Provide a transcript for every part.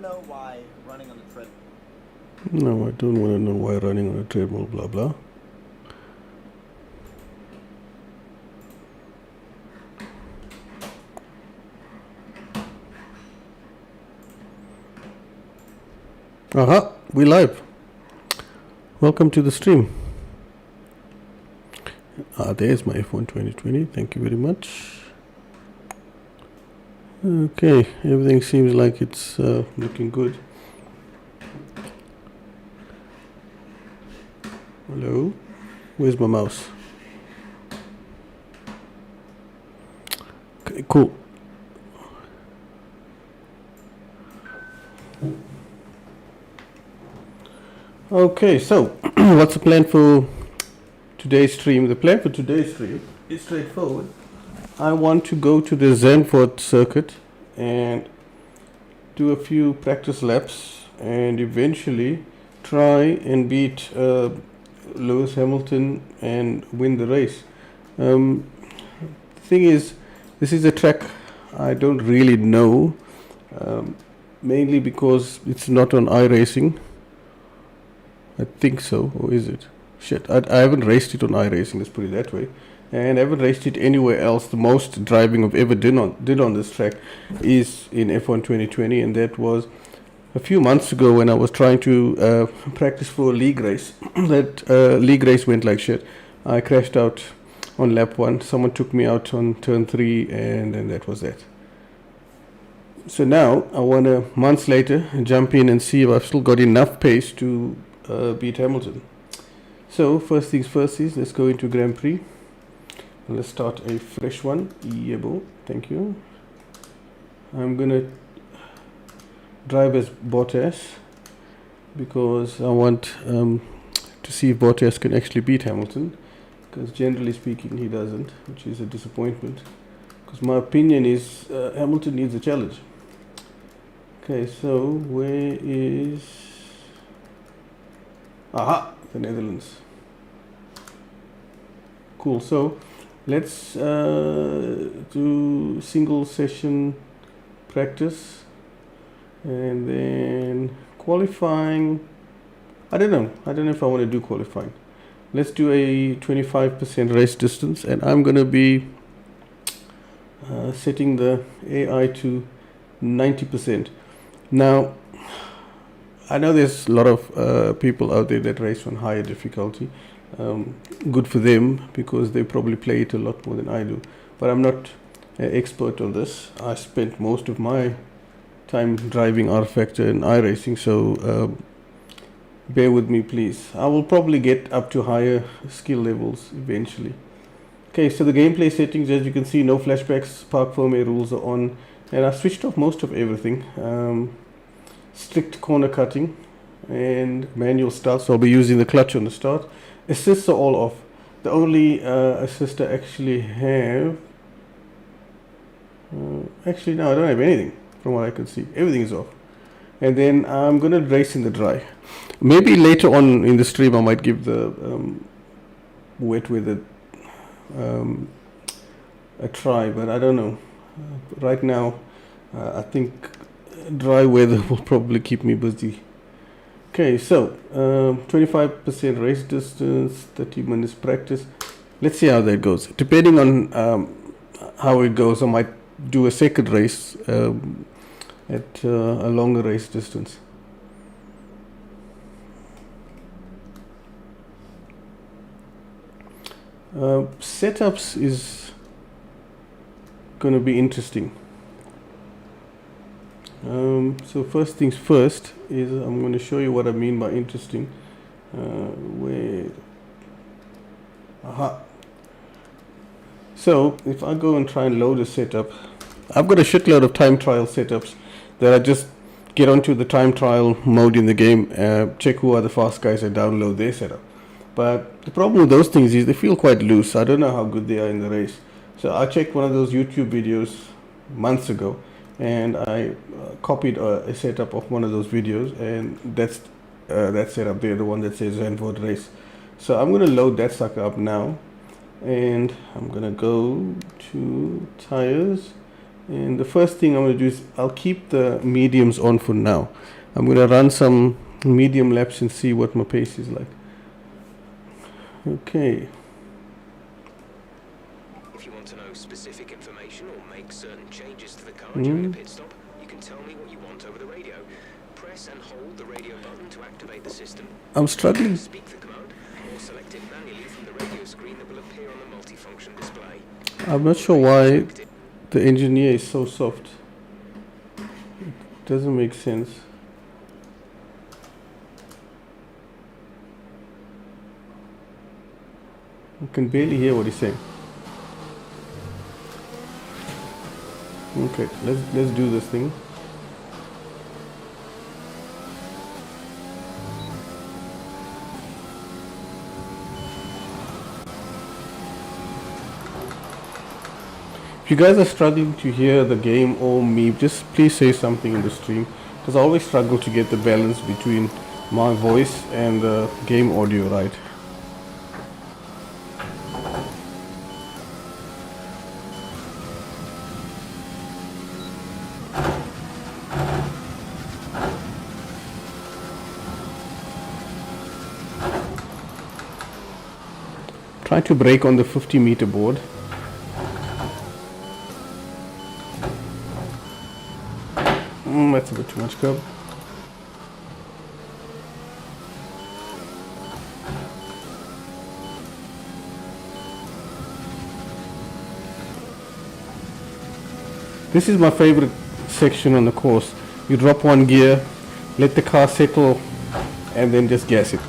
know why running on the treadmill. No, I don't want to know why running on a treadmill, blah blah. Aha, we live. Welcome to the stream. There's my iPhone 2020. Thank you very much. Okay, everything seems like it's looking good. Hello? Where's my mouse? Okay, cool. Okay, so what's the plan for today's stream? The plan for today's stream is straightforward. I want to go to the Zandvoort circuit and do a few practice laps and eventually try and beat Lewis Hamilton and win the race. The thing is, this is a track I don't really know, mainly because it's not on iRacing. I think so, or is it? Shit, I haven't raced it on iRacing, let's put it that way. And I haven't raced it anywhere else. The most driving I've ever did on this track is in F1 2020, and that was a few months ago when I was trying to practice for a league race. That league race went like shit. I crashed out on lap 1. Someone took me out on turn 3, and then that was that. So now I want to, months later, jump in and see if I've still got enough pace to beat Hamilton. So first things first is let's go into Grand Prix. Let's start a fresh one. Yebo, thank you. I'm gonna drive as Bottas because I want to see if Bottas can actually beat Hamilton, because generally speaking he doesn't, which is a disappointment, because my opinion is Hamilton needs a challenge. Okay, so where is... Aha, the Netherlands. Cool, so let's do single session practice and then qualifying. I don't know if I want to do qualifying. Let's do a 25% race distance, and I'm going to be setting the AI to 90%. Now, I know there's a lot of people out there that race on higher difficulty. Good for them, because they probably play it a lot more than I do. But I'm not an expert on this. I spent most of my time driving R Factor and iRacing, so bear with me please. I will probably get up to higher skill levels eventually. Okay, so the gameplay settings, as you can see, no flashbacks, park firmware rules are on, and I switched off most of everything. Strict corner cutting and manual start, so I'll be using the clutch on the start. Assists are all off. The only assist I actually have, actually no, I don't have anything from what I can see. Everything is off. And then I'm gonna race in the dry. Maybe later on in the stream I might give the wet weather a try, but I don't know. Right now I think dry weather will probably keep me busy. Okay, so 25% race distance, 30 minutes practice. Let's see how that goes. Depending on how it goes, I might do a second race at a longer race distance. Setups is going to be interesting. So first things first is I'm going to show you what I mean by interesting. Aha. So if I go and try and load a setup, I've got a shitload of time trial setups that I just get onto the time trial mode in the game, check who are the fast guys and download their setup. But the problem with those things is they feel quite loose. I don't know how good they are in the race. So I checked one of those YouTube videos months ago, and I copied a setup of one of those videos, and that's that setup there, the one that says Zandvoort race. So I'm going to load that sucker up now, and I'm going to go to tires, And the first thing I'm going to do is I'll keep the mediums on for now. I'm going to run some medium laps and see what my pace is like. Okay. If you want to know specific information or make certain changes to the car during a pit stop, you can tell me what you want over the radio. Press and hold the radio button to activate the system. I'm struggling. Speak the command or select it manually from the radio screen that will appear on the multifunction display. I'm not sure why the engineer is so soft. It doesn't make sense. I can barely hear what he's saying. Okay, let's do this thing. If you guys are struggling to hear the game or me, just please say something in the stream, because I always struggle to get the balance between my voice and the game audio right. Try to brake on the 50-meter board. That's a bit too much curb. This is my favorite section on the course. You drop one gear, let the car settle, and then just gas it.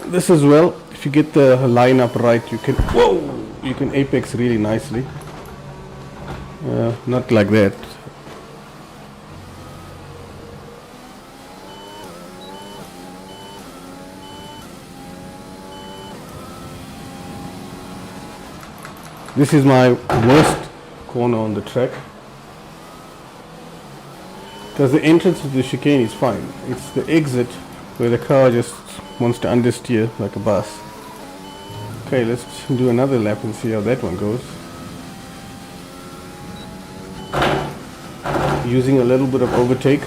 This as well, if you get the line up right, you can apex really nicely. Not like that. This is my worst corner on the track, because the entrance to the chicane is fine. It's the exit where the car just wants to understeer like a bus. Okay, let's do another lap and see how that one goes. Using a little bit of overtake.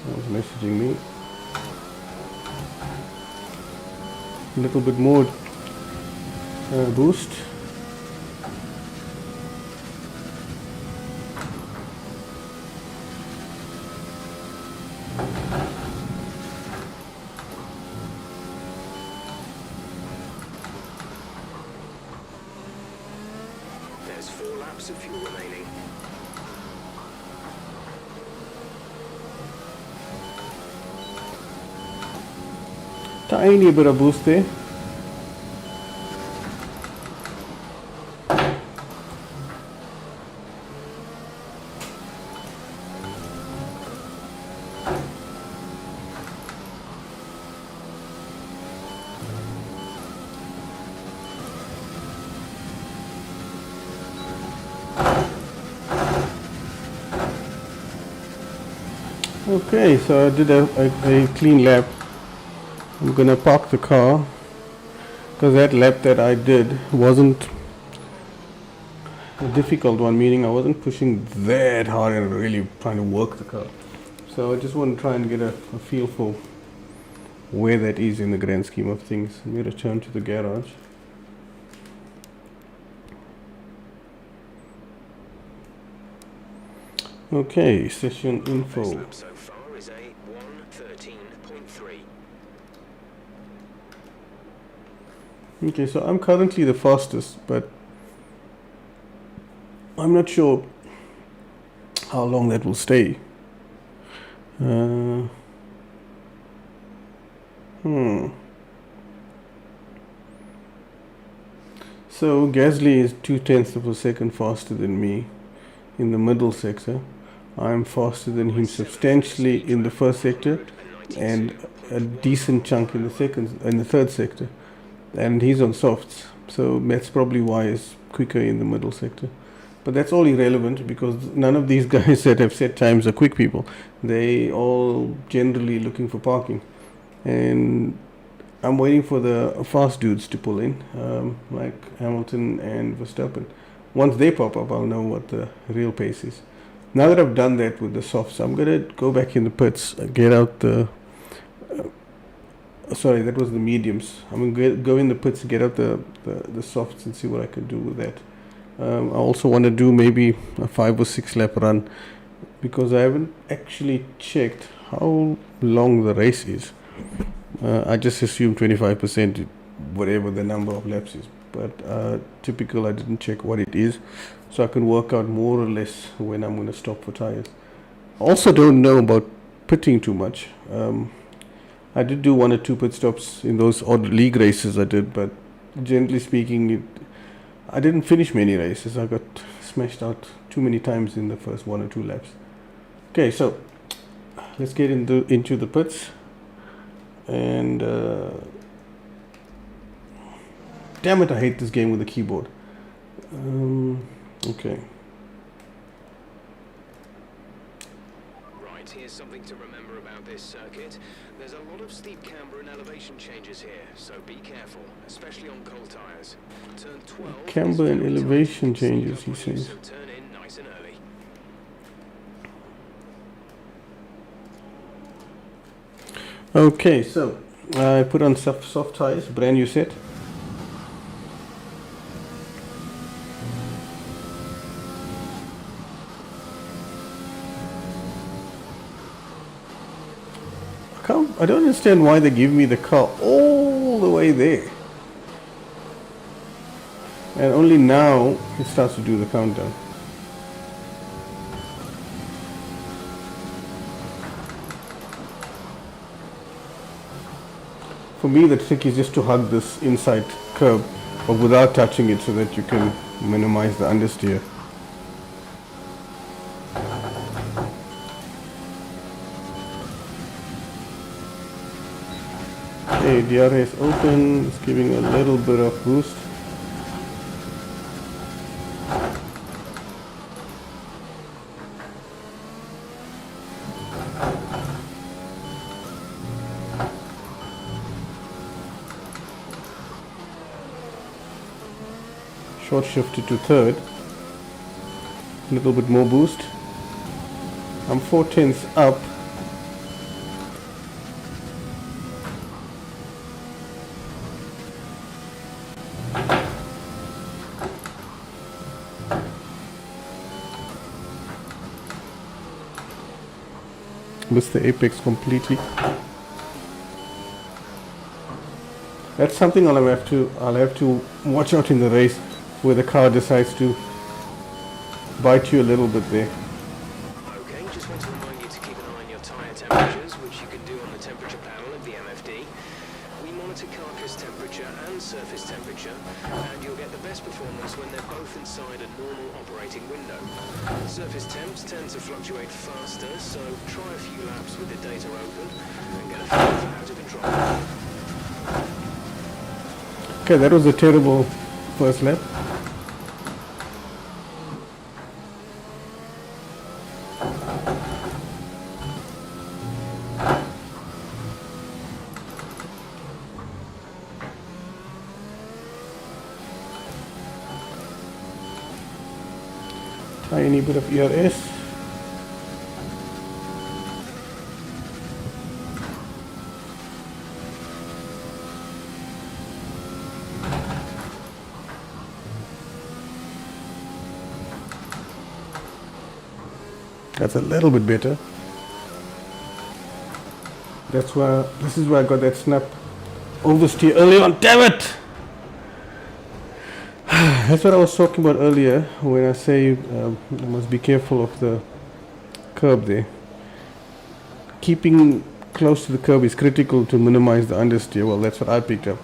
Someone's messaging me. A little bit more boost. There's 4 laps of fuel remaining. Tiny bit of boost there. Okay, so I did a clean lap. I'm gonna park the car, because that lap that I did wasn't a difficult one, meaning I wasn't pushing that hard and really trying to work the car. So I just want to try and get a feel for where that is in the grand scheme of things. Let me return to the garage. Okay, session info. Best lap so far is a 1:13.3. Okay, so I'm currently the fastest, but I'm not sure how long that will stay. So Gasly is 0.2 of a second faster than me in the middle sector. I'm faster than him substantially in the first sector, and a decent chunk in the third sector, and he's on softs. So that's probably why it's quicker in the middle sector. But that's all irrelevant because none of these guys that have set times are quick people. They all generally looking for parking. And I'm waiting for the fast dudes to pull in, like Hamilton and Verstappen. Once they pop up, I'll know what the real pace is. Now that I've done that with the softs, I'm gonna go back in the pits, get out the. Sorry, that was the mediums. I'm gonna go in the pits, get out the softs, and see what I can do with that. I also want to do maybe a 5 or 6 lap run because I haven't actually checked how long the race is. I just assume 25%, whatever the number of laps is. But typical, I didn't check what it is, so I can work out more or less when I'm going to stop for tires. Also, don't know about pitting too much. I did do 1 or 2 pit stops in those odd league races I did, but generally speaking, I didn't finish many races. I got smashed out too many times in the first 1 or 2 laps. Okay, so let's get into the pits. And damn it, I hate this game with the keyboard. Okay. Right, here's something to remember about this circuit. There's a lot of steep camber and elevation changes here, so be careful, especially on cold tires. Turn 12. Camber and elevation changes, he says. So turn in nice and early. Okay, so I put on soft tires, brand new set. I don't understand why they give me the car all the way there. And only now it starts to do the countdown. For me, the trick is just to hug this inside curb, but without touching it so that you can minimize the understeer. Okay, DRS open, it's giving a little bit of boost. Short shifted to third, a little bit more boost. I'm 4/10 up. Missed the apex completely. That's something I'll have to watch out in the race, where the car decides to bite you a little bit there. Okay, just want to remind you to keep an eye on your tyre temperatures, which you can do on the temperature panel of the MFD. We monitor carcass temperature and surface temperature, and you'll get the best performance when they're both inside a normal operating window. Surface temps tend to fluctuate faster, so try a few laps with the data open and get a feel for out of control. Okay, that was a terrible first lap. Tiny bit of ERS. That's a little bit better. This is where I got that snap oversteer early on. Damn it! That's what I was talking about earlier when I say you must be careful of the curb there. Keeping close to the curb is critical to minimize the understeer. Well, that's what I picked up.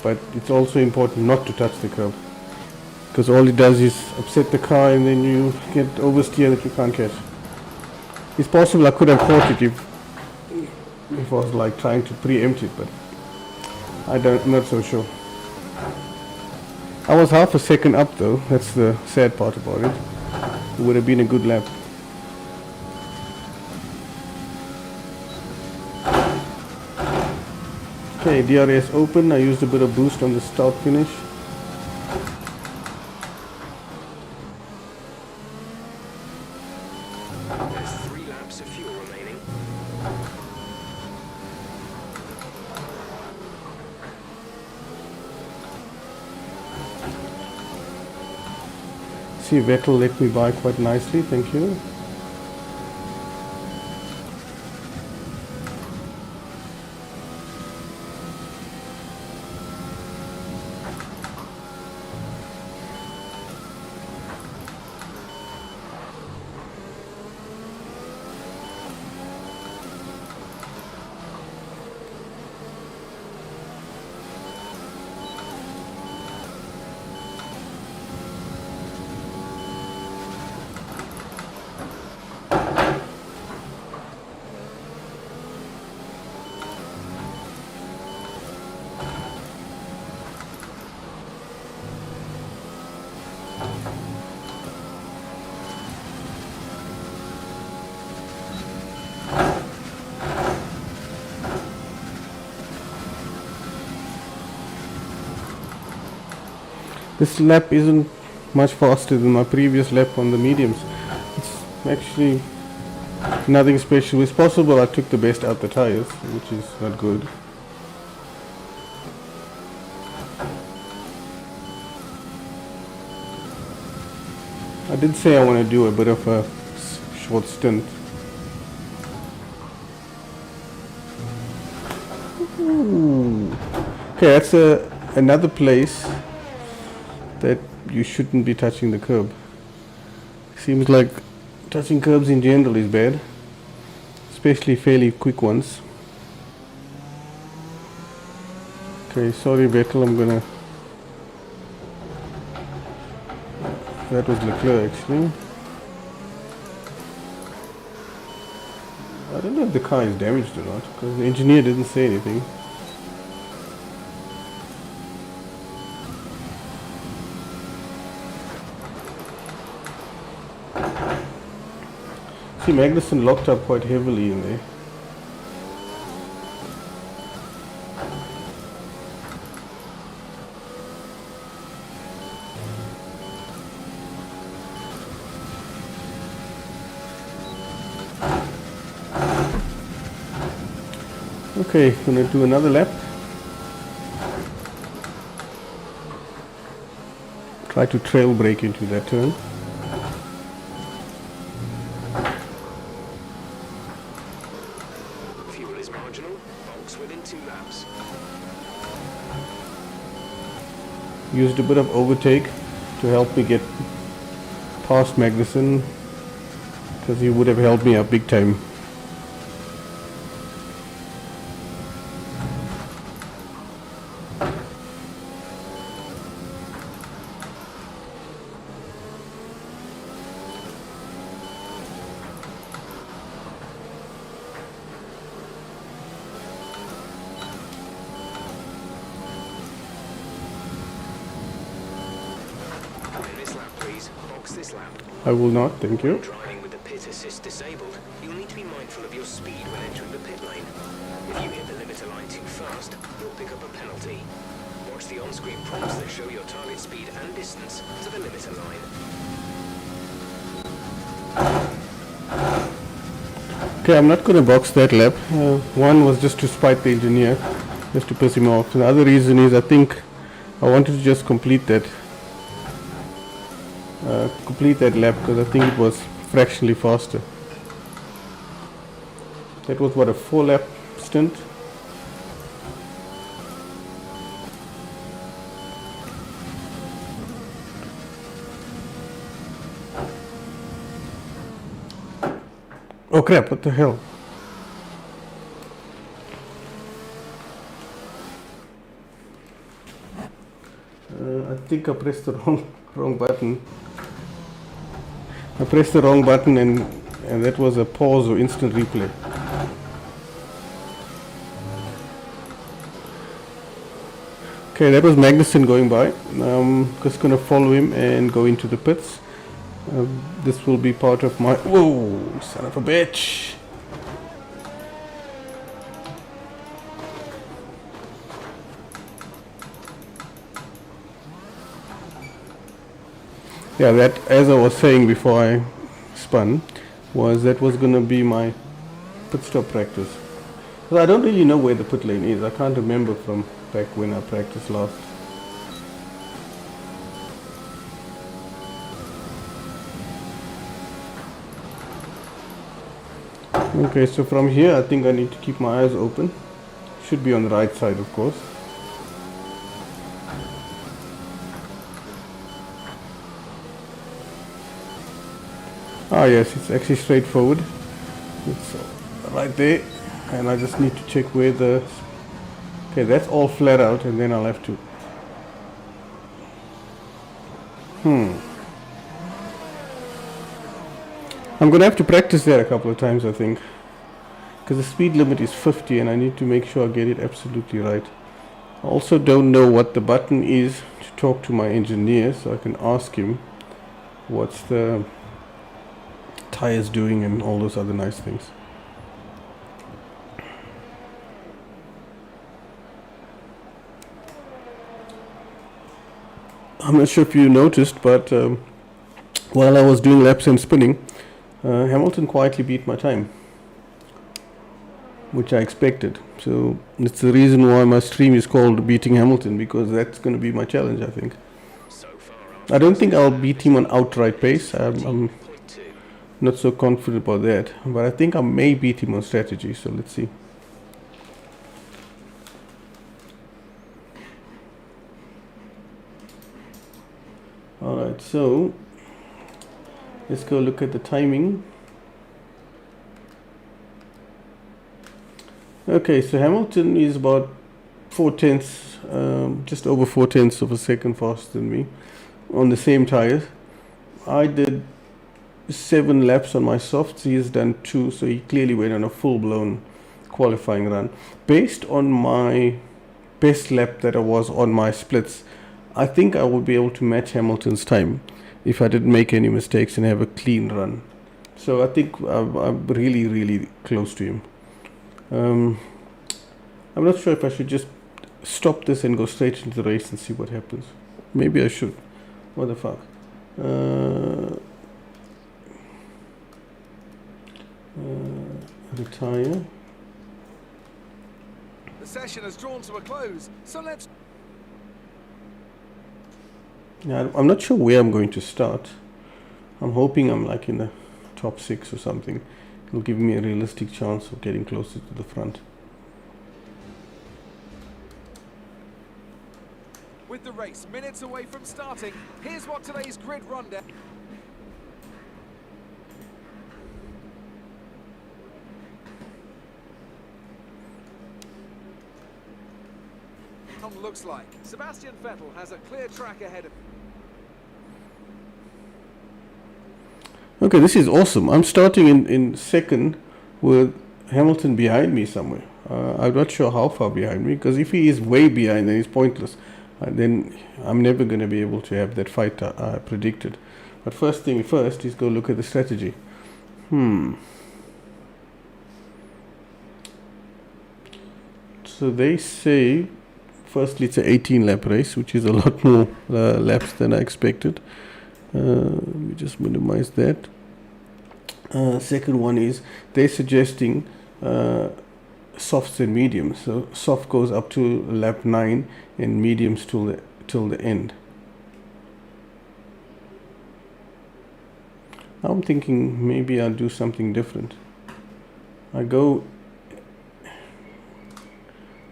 But it's also important not to touch the curb, because all it does is upset the car and then you get oversteer that you can't catch. It's possible I could have caught it if I was like trying to preempt it, but I'm not so sure. I was half a second up though, that's the sad part about it. It would have been a good lap. Okay, DRS open. I used a bit of boost on the start finish. There's 3 laps of fuel remaining. See, Vettel let me by quite nicely, thank you. This lap isn't much faster than my previous lap on the mediums. It's actually nothing special. It's possible I took the best out the tires, which is not good. I did say I want to do a bit of a short stint. Ooh. Okay, that's another place that you shouldn't be touching the curb. Seems like touching curbs in general is bad, especially fairly quick ones. Okay, sorry Vettel, I'm gonna... That was Leclerc actually. I don't know if the car is damaged or not, because the engineer didn't say anything. See, Magnussen locked up quite heavily in there. Okay, gonna do another lap. Try to trail brake into that turn. Fuel is marginal. Box within 2 laps. Used a bit of overtake to help me get past Magnussen, because he would have held me up big time. This lap, please. Box this lap. I will not, thank you. Driving with the pit assist disabled, you'll need to be mindful of your speed when entering the pit lane. If you hit the limiter line too fast, you'll pick up a penalty. Watch the on-screen prompts that show your target speed and distance to the limiter line. Okay, I'm not going to box that lap. One was just to spite the engineer, just to piss him off. The other reason is I think I wanted to just complete that lap because I think it was fractionally faster. That was what, a 4-lap stint? Oh crap, what the hell? I think I pressed the wrong button. I pressed the wrong button and that was a pause or instant replay. Okay, that was Magnussen going by. Just gonna follow him and go into the pits. This will be part of my... Whoa, son of a bitch! Yeah, that, as I was saying before I spun, that was gonna be my pit stop practice. So I don't really know where the pit lane is. I can't remember from back when I practiced last. Okay, so from here I think I need to keep my eyes open. Should be on the right side, of course. Ah yes, it's actually straightforward. It's right there, and I just need to check where the... Okay, that's all flat out, and then I'll have to... I'm gonna have to practice there a couple of times, I think, because the speed limit is 50 and I need to make sure I get it absolutely right. I also don't know what the button is to talk to my engineer, so I can ask him what's the tires doing and all those other nice things. I'm not sure if you noticed, but while I was doing laps and spinning, Hamilton quietly beat my time, which I expected. So it's the reason why my stream is called Beating Hamilton, because that's going to be my challenge, I think. I don't think I'll beat him on outright pace. I'm not so confident about that, but I think I may beat him on strategy, so let's see. Alright, so let's go look at the timing. Okay, so Hamilton is about 4/10, just over 4/10 of a second faster than me on the same tires. I did 7 laps on my softs, he has done 2, so he clearly went on a full-blown qualifying run. Based on my best lap that I was on my splits, I think I would be able to match Hamilton's time if I didn't make any mistakes and have a clean run. So I think I'm really, really close to him. I'm not sure if I should just stop this and go straight into the race and see what happens. Maybe I should. What the fuck? Retire. The session has drawn to a close, so let's... Yeah, I'm not sure where I'm going to start. I'm hoping I'm like in the top 6 or something. It'll give me a realistic chance of getting closer to the front. With the race minutes away from starting, here's what today's grid rundown... looks like. Sebastian Vettel has a clear track ahead of... Okay, this is awesome. I'm starting in second with Hamilton behind me somewhere. I'm not sure how far behind me, because if he is way behind, then it's pointless. Then I'm never going to be able to have that fight I predicted. But first thing first is go look at the strategy. So they say, firstly, it's an 18 lap race, which is a lot more laps than I expected. Let me just minimize that. Second one is they're suggesting softs and mediums. So soft goes up to lap 9 and mediums till the end. I'm thinking maybe I'll do something different. I go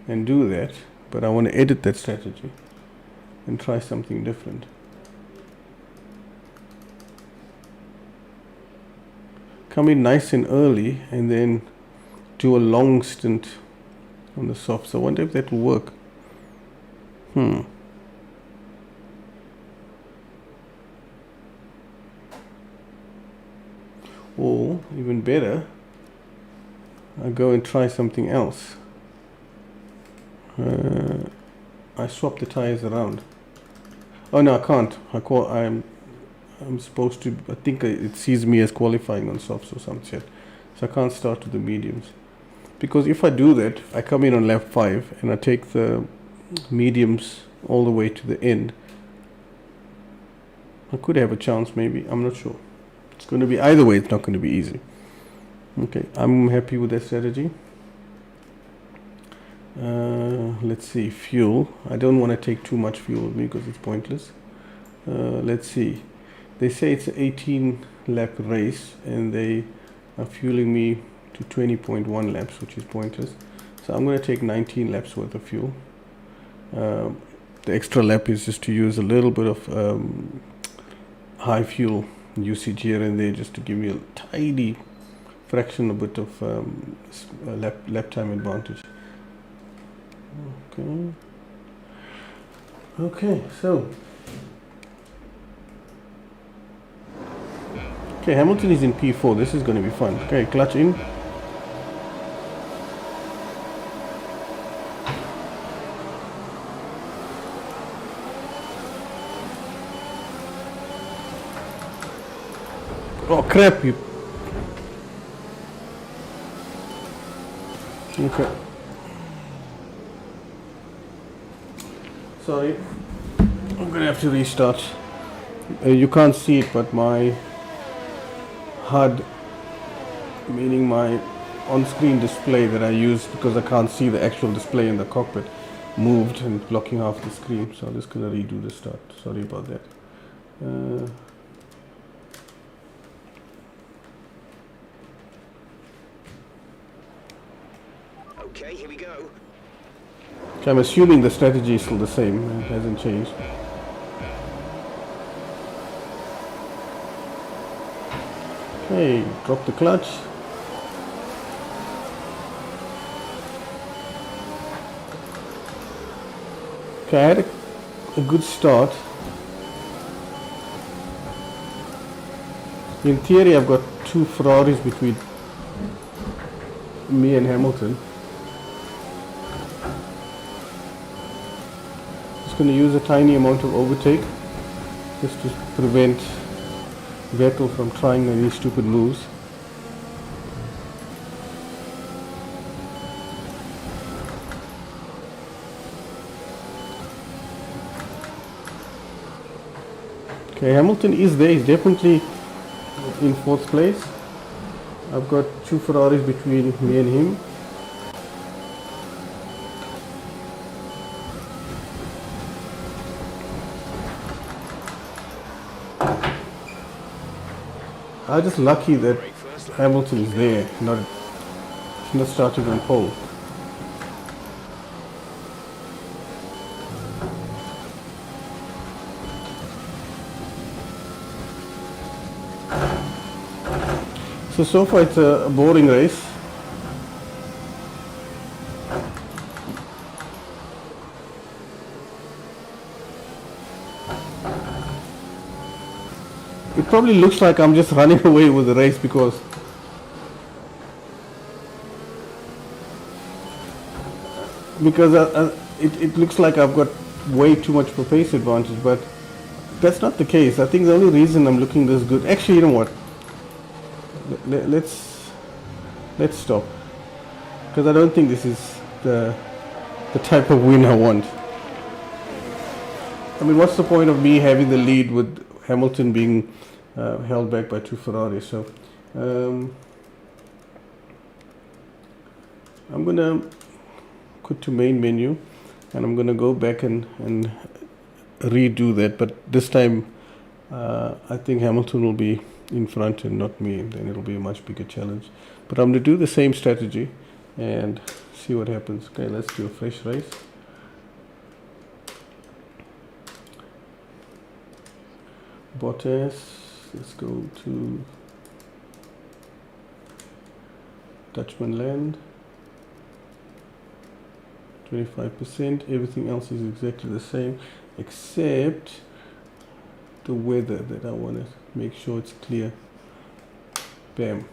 and do that, but I want to edit that strategy and try something different. Come in nice and early and then do a long stint on the softs. I wonder if that will work. Or even better, I go and try something else. I swap the tires around. Oh no, I can't. I'm supposed to. I think it sees me as qualifying on softs or some shit. So I can't start with the mediums. Because if I do that, I come in on lap 5 and I take the mediums all the way to the end. I could have a chance, maybe. I'm not sure. It's going to be either way. It's not going to be easy. Okay, I'm happy with that strategy. Let's see, fuel. I don't want to take too much fuel with me because it's pointless. Let's see. They say it's an 18 lap race and they are fueling me to 20.1 laps, which is pointless. So I'm going to take 19 laps worth of fuel. The extra lap is just to use a little bit of high fuel usage here and there, just to give me a tiny fraction, a bit of lap time advantage. Okay, so Hamilton is in P4. This is going to be fun. Okay, clutch in. Oh crap, you. Okay. Sorry. I'm gonna have to restart. You can't see it, but my HUD, meaning my on-screen display that I use because I can't see the actual display in the cockpit, moved and blocking half the screen. So I'm just gonna redo the start. Sorry about that. Okay, here we go. Okay, I'm assuming the strategy is still the same. It hasn't changed. Okay, drop the clutch. Okay, I had a good start. In theory, I've got 2 Ferraris between me and Hamilton. Just going to use a tiny amount of overtake just to prevent Vettel from trying any stupid moves. Okay, Hamilton is there. He's definitely in 4th place. I've got 2 Ferraris between me and him. I'm just lucky that Hamilton is there, not starting on pole. So far it's a boring race. It probably looks like I'm just running away with the race because it looks like I've got way too much of a pace advantage, but that's not the case. I think the only reason I'm looking this good, actually, you know what? Let's stop, because I don't think this is the type of win I want. I mean, what's the point of me having the lead with Hamilton being held back by 2 Ferraris? So I'm gonna go to main menu and I'm gonna go back and redo that, but this time I think Hamilton will be in front and not me, and then it'll be a much bigger challenge. But I'm gonna do the same strategy and see what happens. Okay, let's do a fresh race. Bottas, let's go to Dutchman land. 25%. Everything else is exactly the same except the weather that I want to make sure it's clear. Bam.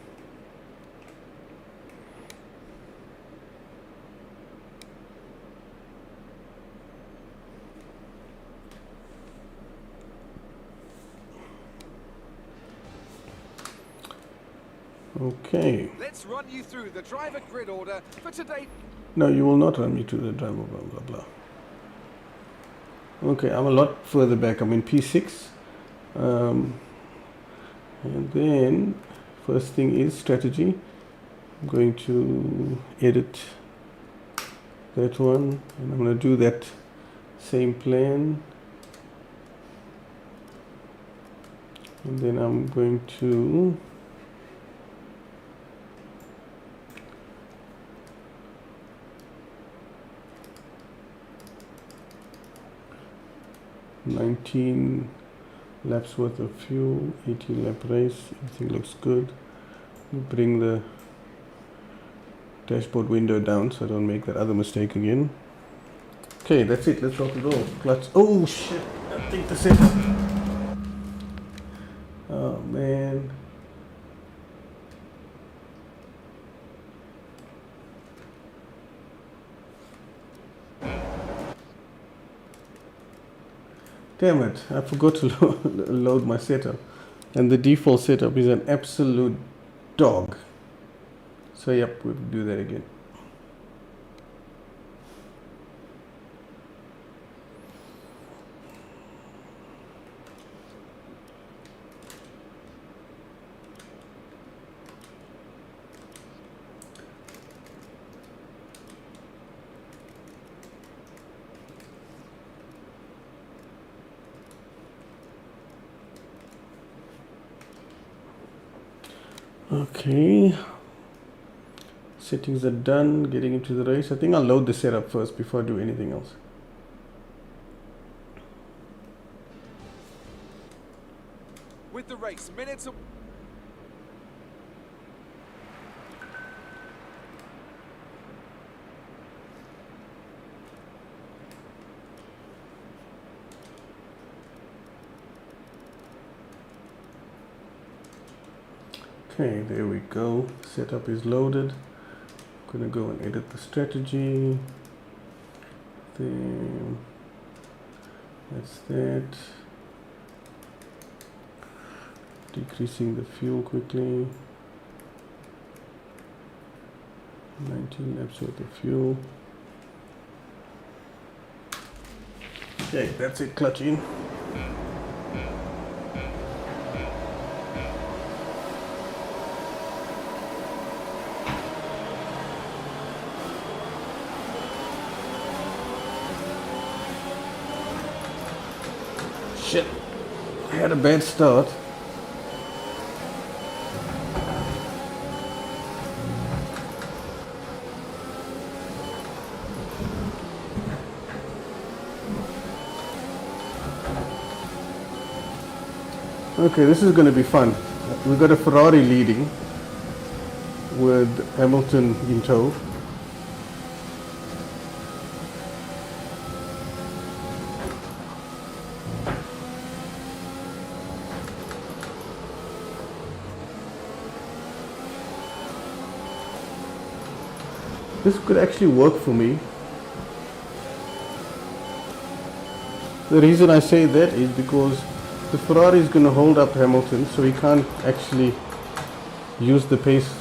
Okay. Let's run you through the driver grid order for today. No, you will not run me to the driver, blah, blah, blah. Okay, I'm a lot further back. I'm in P6. And then, first thing is strategy. I'm going to edit that one. And I'm going to do that same plan. And then I'm going to $19 laps worth of fuel, 18 lap race, everything looks good. Bring the dashboard window down so I don't make that other mistake again. Okay, that's it, let's drop it all. Clutch, oh shit, I think the setup. Oh man. Damn it, I forgot to load my setup. And the default setup is an absolute dog. So yep, we'll do that again. Okay, settings are done, getting into the race. I think I'll load the setup first before I do anything else. With the race, minutes of... Okay, there we go. Setup is loaded. I'm gonna go and edit the strategy. Then that's that. Decreasing the fuel quickly. 19 laps worth of fuel. Okay, that's it. Clutch in. Shit, I had a bad start. Okay, this is going to be fun. We've got a Ferrari leading with Hamilton in tow. This could actually work for me. The reason I say that is because the Ferrari is going to hold up Hamilton, so he can't actually use the pace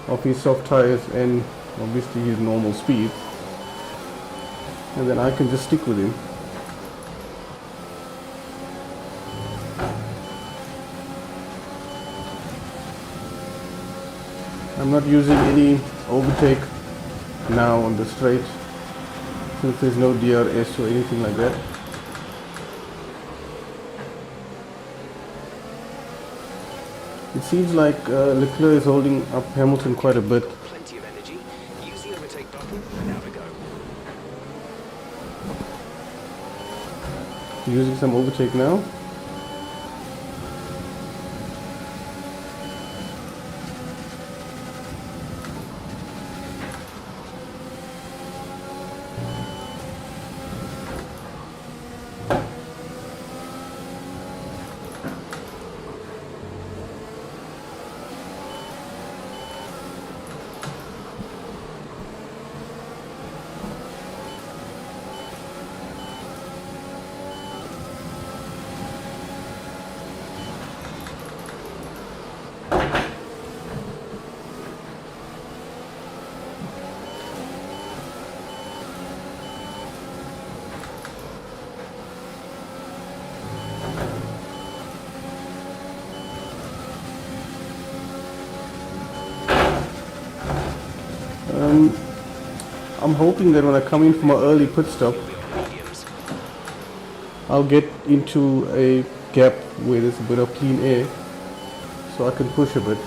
of his soft tires and obviously his normal speed. And then I can just stick with him. I'm not using any overtake now on the straight, since there's no DRS or anything like that. It seems like Leclerc is holding up Hamilton quite a bit. Plenty of energy. Use the overtake button and have a go. Using some overtake now. I'm hoping that when I come in for my early pit stop, You'll be on mediums. I'll get into a gap where there's a bit of clean air, so I can push a bit.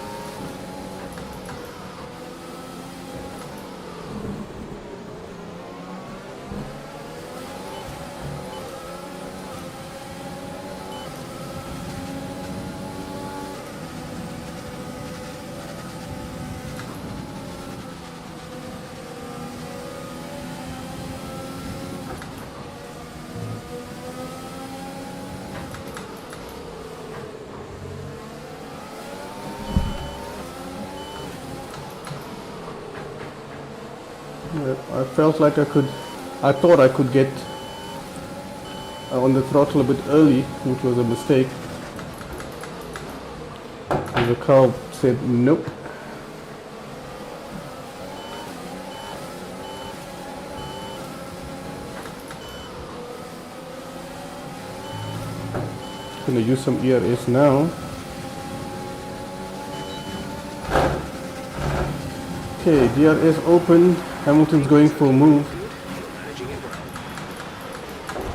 I felt like I thought I could get on the throttle a bit early, which was a mistake. And the car said nope. Gonna use some ERS now. Okay, DRS open. Hamilton's going for a move. You're managing it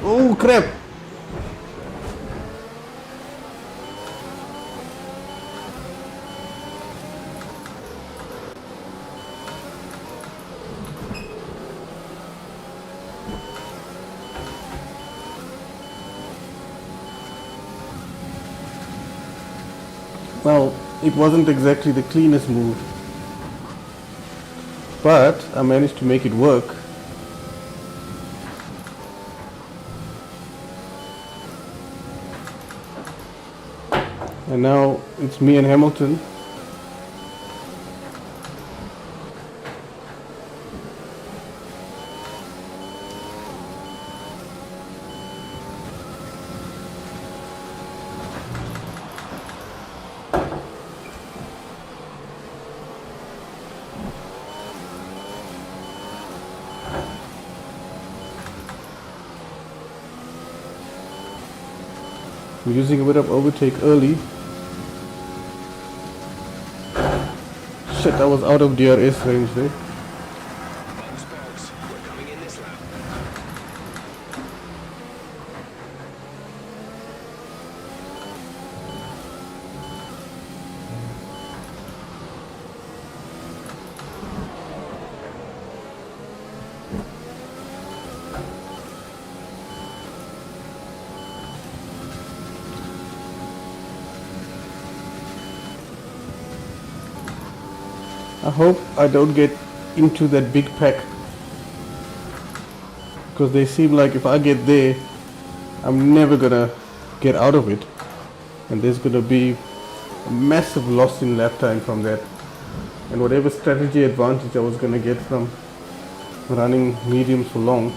well. Oh crap! Well, it wasn't exactly the cleanest move, but I managed to make it work. And now it's me and Hamilton. I'm using a bit of overtake early. Shit, I was out of DRS range there. Box, box. We're coming in this lap. I hope I don't get into that big pack, because they seem like if I get there, I'm never gonna get out of it, and there's gonna be a massive loss in lap time from that, and whatever strategy advantage I was gonna get from running mediums for long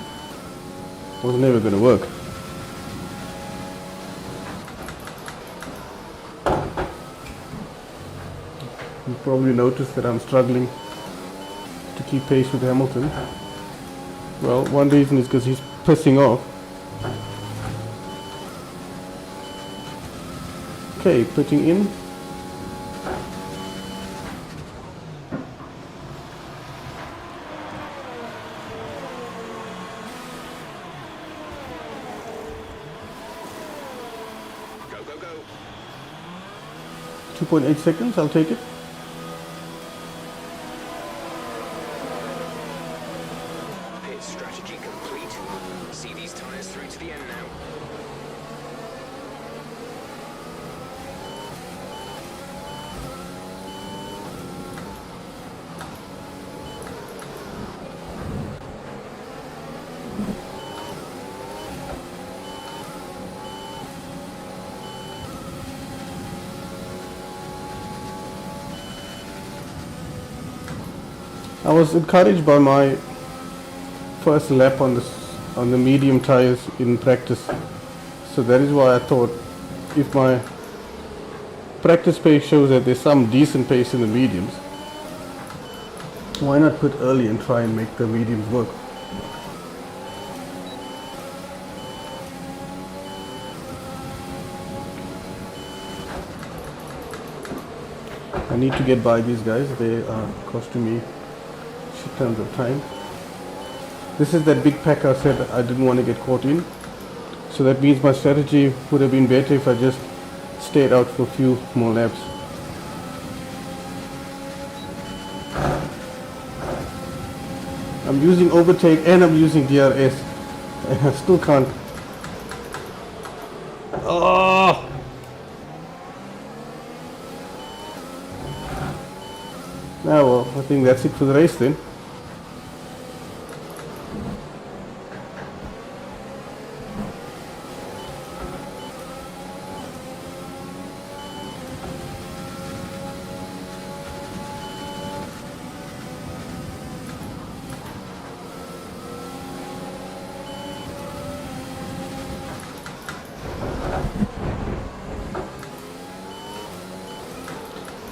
was never gonna work. You probably noticed that I'm struggling to keep pace with Hamilton. Well, one reason is because he's pissing off. Okay, putting in. Go, go, go. 2.8 seconds, I'll take it. Pit strategy complete. See these tyres through to the end now. I was encouraged by my first lap on the medium tires in practice, so that is why I thought if my practice pace shows that there's some decent pace in the mediums, why not put early and try and make the mediums work. I need to get by these guys. They are costing me tons of time. This is that big pack I said I didn't want to get caught in. So that means my strategy would have been better if I just stayed out for a few more laps. I'm using overtake and I'm using DRS. I still can't. Oh! Now, well, I think that's it for the race then.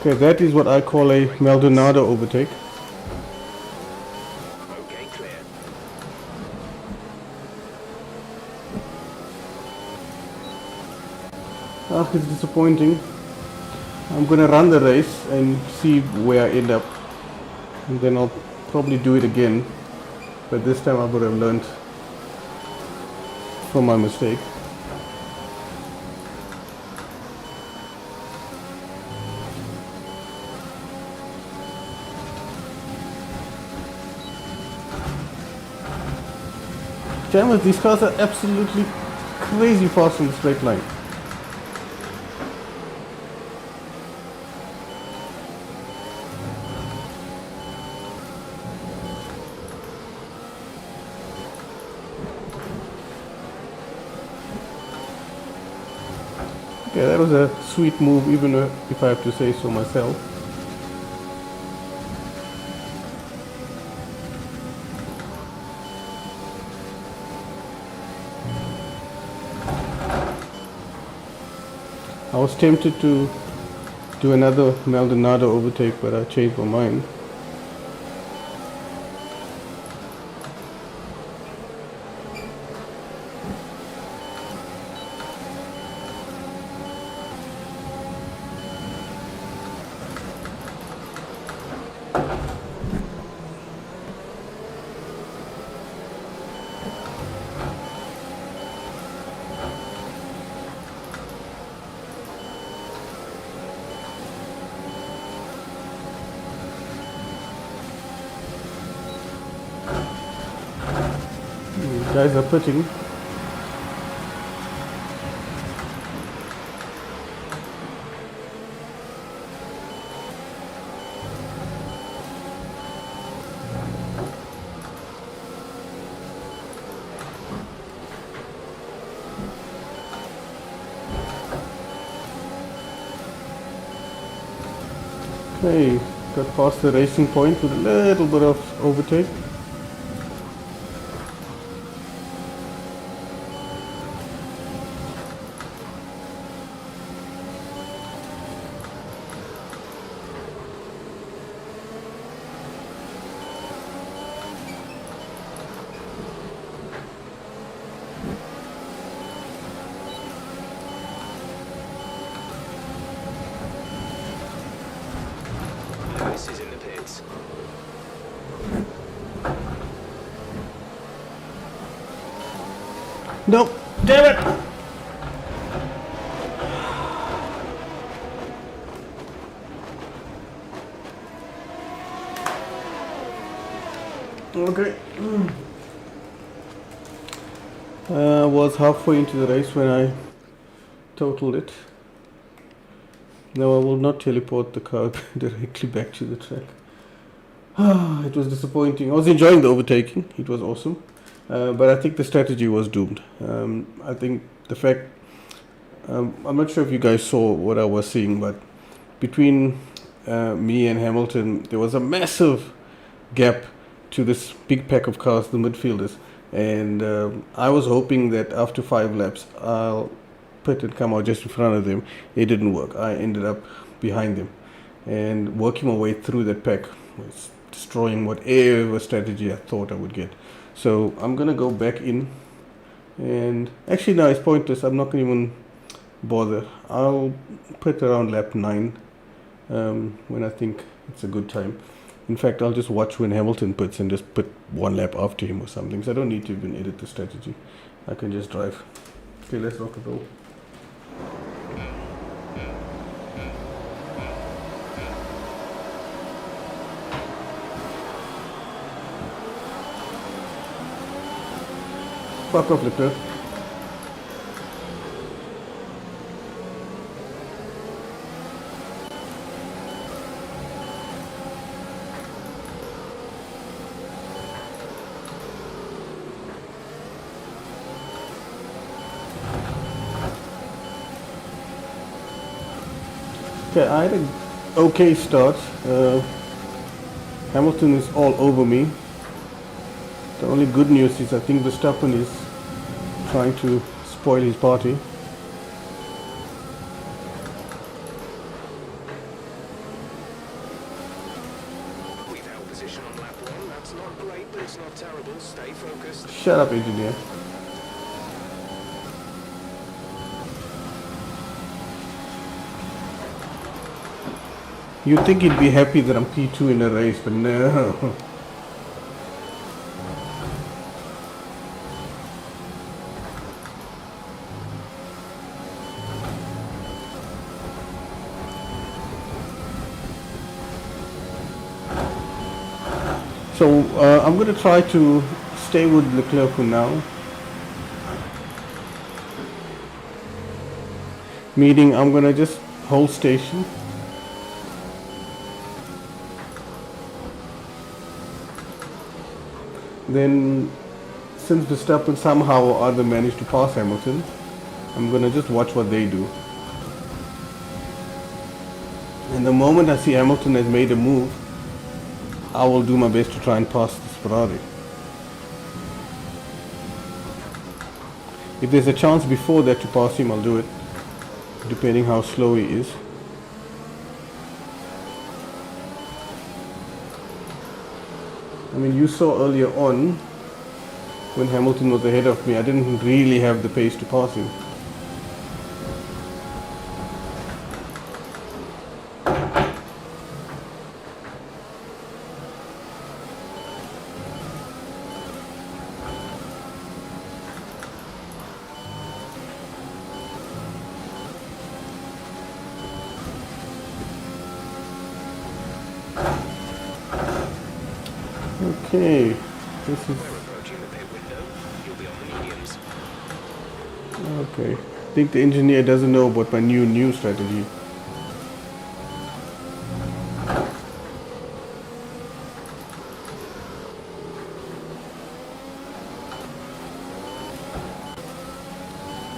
Okay, that is what I call a Maldonado overtake. Okay, clear. Ah, it's disappointing. I'm gonna run the race and see where I end up. And then I'll probably do it again. But this time I would have learned from my mistake. Jammers, these cars are absolutely crazy fast in the straight line. Okay, that was a sweet move, even if I have to say so myself. I was tempted to do another Maldonado overtake, but I changed my mind. Guys are pitting. Okay, got past the racing point with a little bit of overtake. Lewis is in the pits. Nope, damn it! Okay. Was halfway into the race when I totaled it. No, I will not teleport the car directly back to the track. It was disappointing. I was enjoying the overtaking. It was awesome. But I think the strategy was doomed. I think the fact... I'm not sure if you guys saw what I was seeing, but between me and Hamilton, there was a massive gap to this big pack of cars, the midfielders. And I was hoping that after 5 laps, I'll pit and come out just in front of them. It didn't work. I ended up behind them. And working my way through that pack was destroying whatever strategy I thought I would get. So I'm going to go back in. And actually, no, it's pointless. I'm not going to even bother. I'll pit around lap 9 when I think it's a good time. In fact, I'll just watch when Hamilton pits and just put one lap after him or something. So I don't need to even edit the strategy. I can just drive. Okay, let's rock and roll. Fuck off, Leclerc. Okay, I had an okay start. Hamilton is all over me. The only good news is I think Verstappen is trying to spoil his party. We've held position on lap 1. That's not great, but it's not terrible. Stay focused. Shut up, engineer. You'd think he'd be happy that I'm P2 in a race, but no. So I'm going to try to stay with Leclerc for now. Meaning I'm going to just hold station. Then, since Verstappen somehow or other managed to pass Hamilton, I'm going to just watch what they do. And the moment I see Hamilton has made a move, I will do my best to try and pass this Ferrari. If there's a chance before that to pass him, I'll do it, depending how slow he is. I mean, you saw earlier on, when Hamilton was ahead of me, I didn't really have the pace to pass him. Okay, this is We're approaching the pit window. You'll be on the mediums. okay. I think the engineer doesn't know about my new strategy.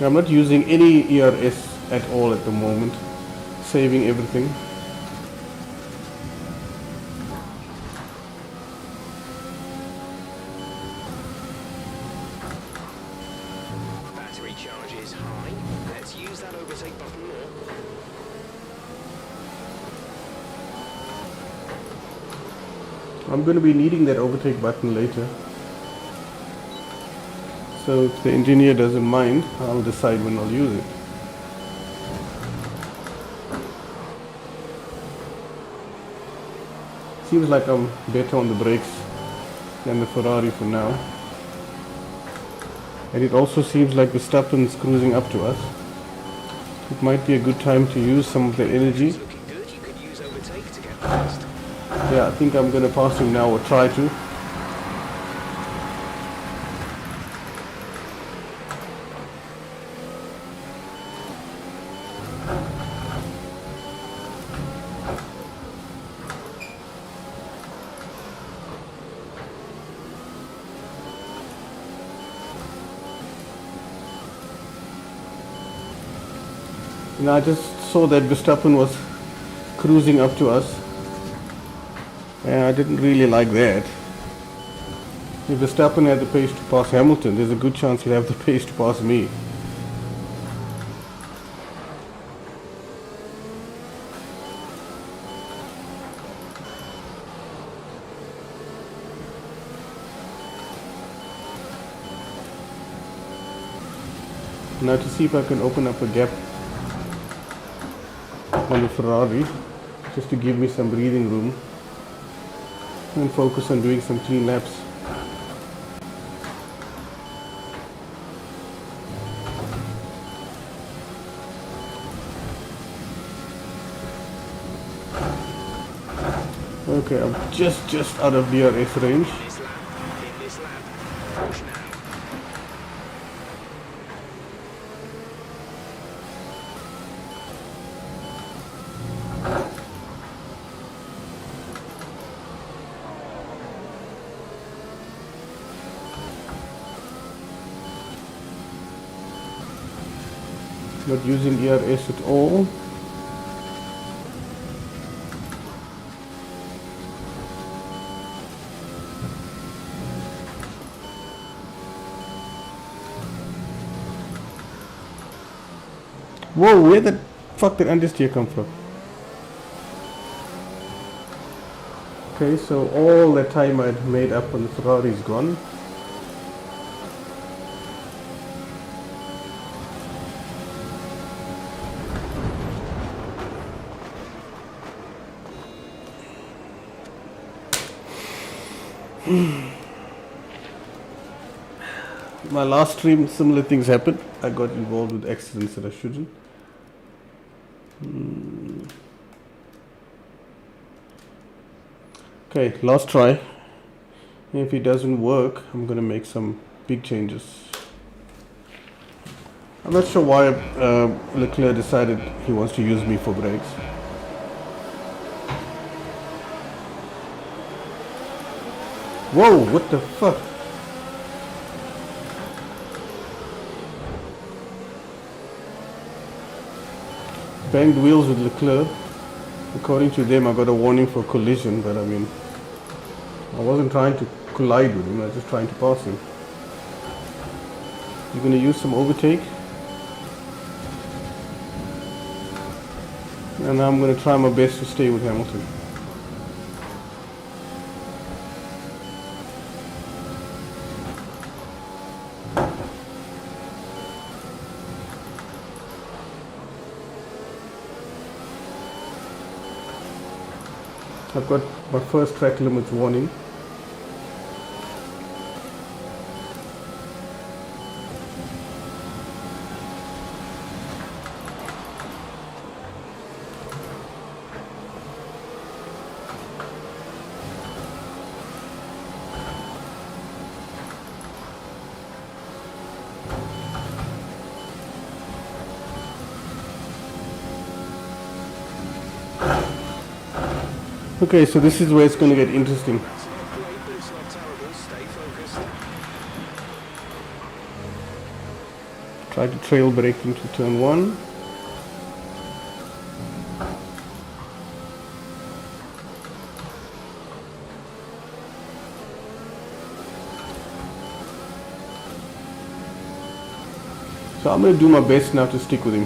I'm not using any ERS at all at the moment, saving everything. Battery charge is high. Let's use that overtake button more. I'm going to be needing that overtake button later. So if the engineer doesn't mind, I'll decide when I'll use it. Seems like I'm better on the brakes than the Ferrari for now. And it also seems like Verstappen's cruising up to us. It might be a good time to use some of that energy. It's looking good. You could use overtake to get past. Yeah, I think I'm going to pass him now, or try to. And I just saw that Verstappen was cruising up to us. And I didn't really like that. If Verstappen had the pace to pass Hamilton, there's a good chance he'll have the pace to pass me. Now to see if I can open up a gap on the Ferrari, just to give me some breathing room. and focus on doing some clean laps. Okay, I'm just out of DRS range. In this lap, push now. Not using DRS at all. Whoa, where the fuck did understeer come from? Okay, so all that time I'd made up on the Ferrari is gone. My last stream, similar things happened. I got involved with accidents that I shouldn't. Okay, last try. If it doesn't work, I'm gonna make some big changes. I'm not sure why Leclerc decided he wants to use me for brakes. Whoa, what the fuck? Banged wheels with Leclerc. According to them, I got a warning for collision, but I mean, I wasn't trying to collide with him, I was just trying to pass him. You're gonna use some overtake. And I'm gonna try my best to stay with Hamilton. I've got my first track limits warning. Okay, so this is where it's going to get interesting. That's not great, but it's not terrible. Stay focused. Try to trail brake into turn 1. So I'm going to do my best now to stick with him.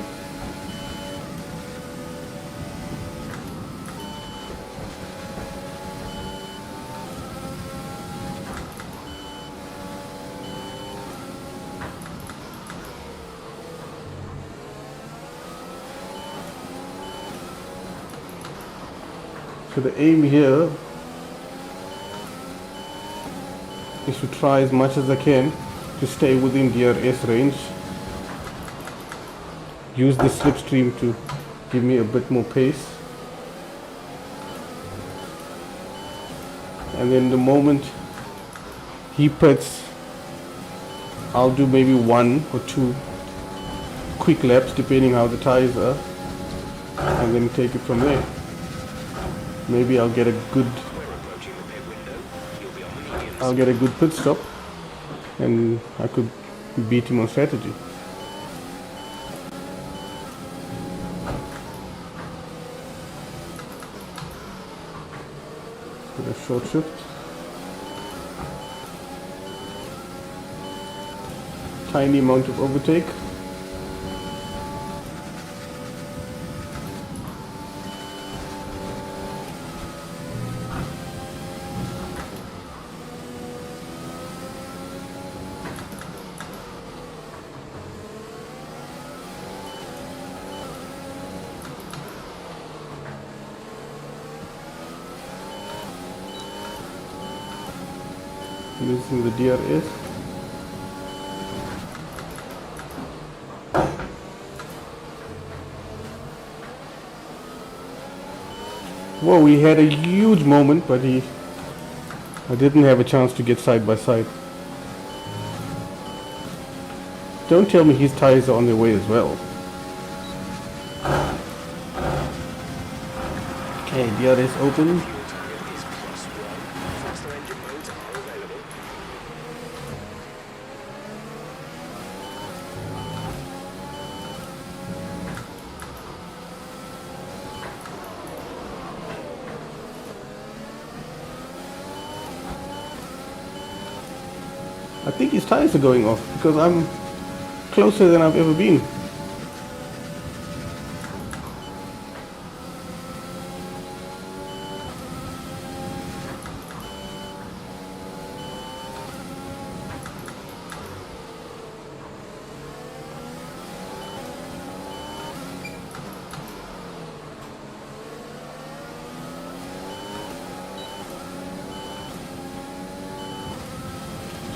So the aim here is to try as much as I can to stay within DRS range. Use the slipstream to give me a bit more pace. And then the moment he pits, I'll do maybe 1 or 2 quick laps depending how the tires are, and then take it from there. Maybe I'll get a good pit stop and I could beat him on strategy. Get a short shift. Tiny amount of overtake. using the DRS. Whoa, we had a huge moment, but I didn't have a chance to get side by side. Don't tell me his tires are on their way as well. Okay, DRS open. Fuel target is +1. Faster engine modes are available. I think his tires are going off because I'm closer than I've ever been.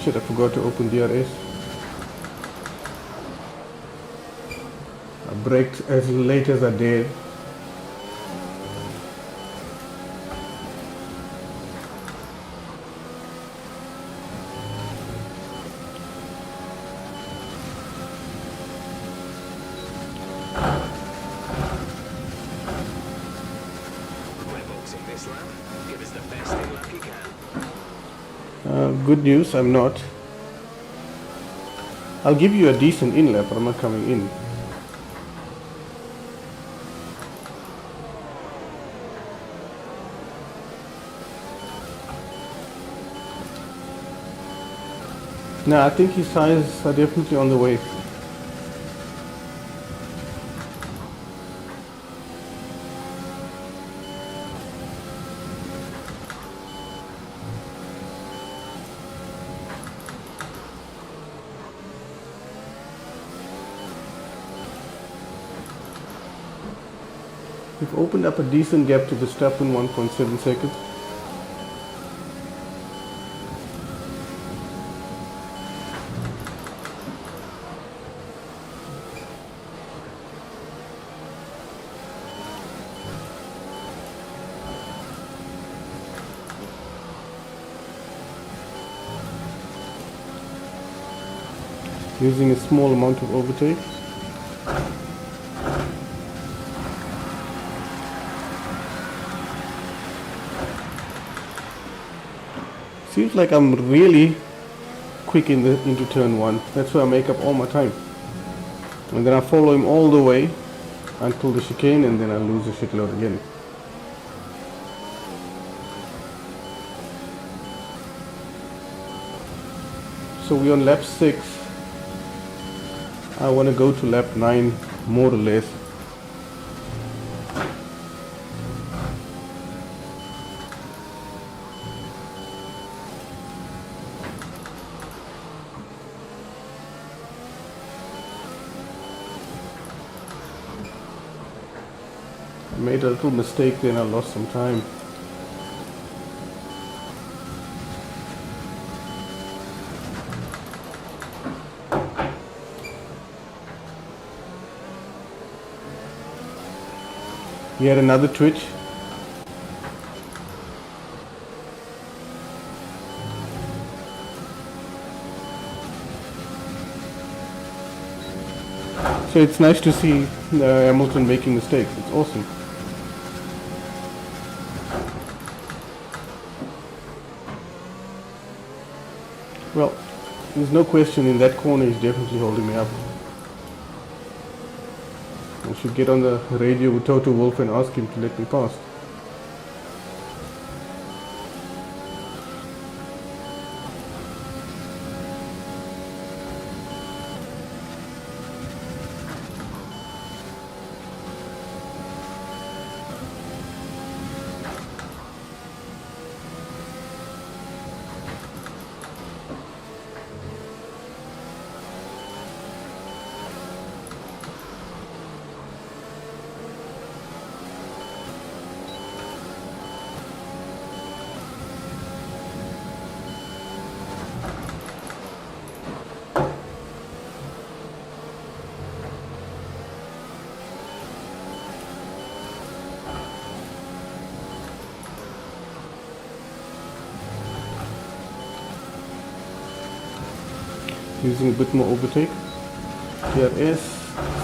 Shit, I forgot to open DRS. I braked as late as I did. We're boxing this lap. Give us the best in lap you can. Good news, I'm not. I'll give you a decent in lap, but I'm not coming in. No, I think his tires are definitely on the way. We've opened up a decent gap to Verstappen, 1.7 seconds. Using a small amount of overtake. Seems like I'm really quick into turn one. That's where I make up all my time. And then I follow him all the way until the chicane, and then I lose the shitload again. So we're on lap 6. I want to go to lap 9 more or less. I made a little mistake then, I lost some time. He had another twitch. So it's nice to see Hamilton making mistakes. It's awesome. Well, there's no question in that corner he's definitely holding me up. I should get on the radio with Toto Wolff and ask him to let me pass. using a bit more overtake. DRS,